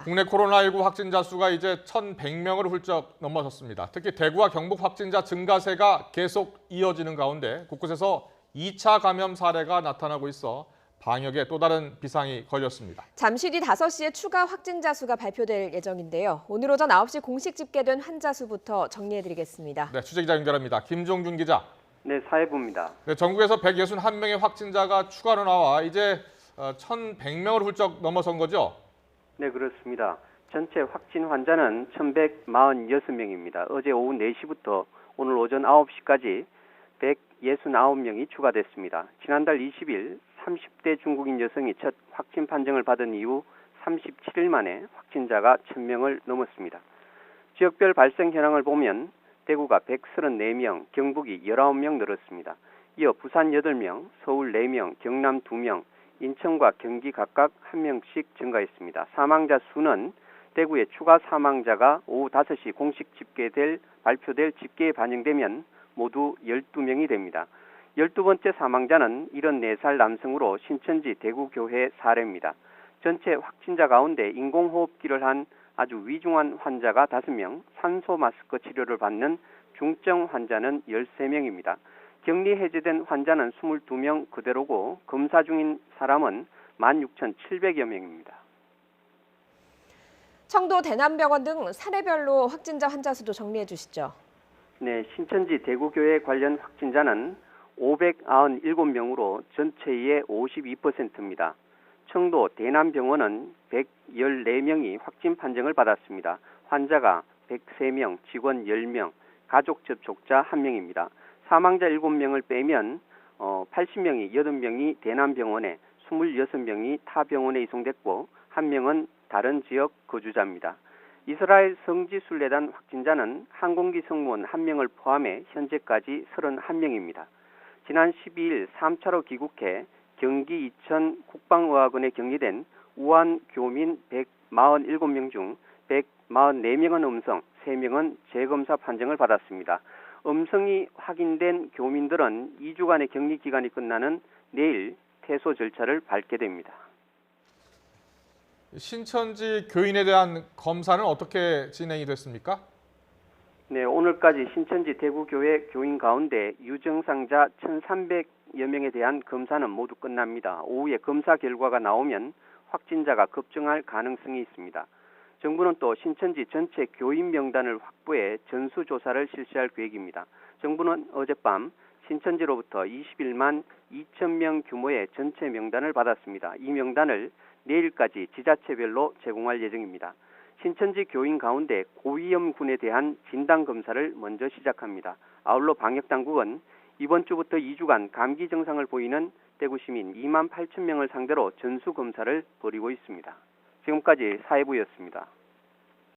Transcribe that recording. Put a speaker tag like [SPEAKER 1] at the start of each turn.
[SPEAKER 1] 국내 코로나19 확진자 수가 이제 1,100명을 훌쩍 넘어섰습니다. 특히 대구와 경북 확진자 증가세가 계속 이어지는 가운데 곳곳에서 2차 감염 사례가 나타나고 있어 방역에 또 다른 비상이 걸렸습니다.
[SPEAKER 2] 잠시 뒤 5시에 추가 확진자 수가 발표될 예정인데요. 오늘 오전 9시 공식 집계된 환자 수부터 정리해드리겠습니다.
[SPEAKER 1] 네, 취재기자 연결합니다. 김종준 기자.
[SPEAKER 3] 네, 사회부입니다.
[SPEAKER 1] 네, 전국에서 161명의 확진자가 추가로 나와 이제 1,100명을 훌쩍 넘어선 거죠?
[SPEAKER 3] 네, 그렇습니다. 전체 확진 환자는 1,146명입니다. 어제 오후 4시부터 오늘 오전 9시까지 169명이 추가됐습니다. 지난달 20일 30대 중국인 여성이 첫 확진 판정을 받은 이후 37일 만에 확진자가 1,000명을 넘었습니다. 지역별 발생 현황을 보면 대구가 134명, 경북이 19명 늘었습니다. 이어 부산 8명, 서울 4명, 경남 2명, 인천과 경기 각각 1명씩 증가했습니다. 사망자 수는 대구의 추가 사망자가 오후 5시 공식 발표될 집계에 반영되면 모두 12명이 됩니다. 12번째 사망자는 74살 남성으로 신천지 대구교회 사례입니다. 전체 확진자 가운데 인공호흡기를 한 아주 위중한 환자가 5명, 산소 마스크 치료를 받는 중증 환자는 13명입니다. 격리 해제된 환자는 22명 그대로고 검사 중인 사람은 16,700여 명입니다.
[SPEAKER 2] 청도 대남병원 등 사례별로 확진자 환자 수도 정리해 주시죠.
[SPEAKER 3] 네, 신천지 대구교회 관련 확진자는 597명으로 전체의 52%입니다. 청도 대남병원은 114명이 확진 판정을 받았습니다. 환자가 103명, 직원 10명, 가족 접촉자 1명입니다. 사망자 7명을 빼면 80명이 80명이 대남병원에 26명이 타 병원에 이송됐고 1명은 다른 지역 거주자입니다. 이스라엘 성지순례단 확진자는 항공기 승무원 1명을 포함해 현재까지 31명입니다. 지난 12일 3차로 귀국해 경기 이천 국방의학원에 격리된 우한 교민 147명 중 144명은 음성, 3명은 재검사 판정을 받았습니다. 음성이 확인된 교민들은 2주간의 격리 기간이 끝나는 내일 퇴소 절차를 밟게 됩니다.
[SPEAKER 1] 신천지 교인에 대한 검사는 어떻게 진행이 됐습니까?
[SPEAKER 3] 네, 오늘까지 신천지 대구교회 교인 가운데 유증상자 1,300여 명에 대한 검사는 모두 끝납니다. 오후에 검사 결과가 나오면 확진자가 급증할 가능성이 있습니다. 정부는 또 신천지 전체 교인 명단을 확보해 전수조사를 실시할 계획입니다. 정부는 어젯밤 신천지로부터 21만 2천 명 규모의 전체 명단을 받았습니다. 이 명단을 내일까지 지자체별로 제공할 예정입니다. 신천지 교인 가운데 고위험군에 대한 진단검사를 먼저 시작합니다. 아울러 방역당국은 이번 주부터 2주간 감기 증상을 보이는 대구 시민 2만 8천 명을 상대로 전수검사를 벌이고 있습니다. 지금까지 사회부였습니다.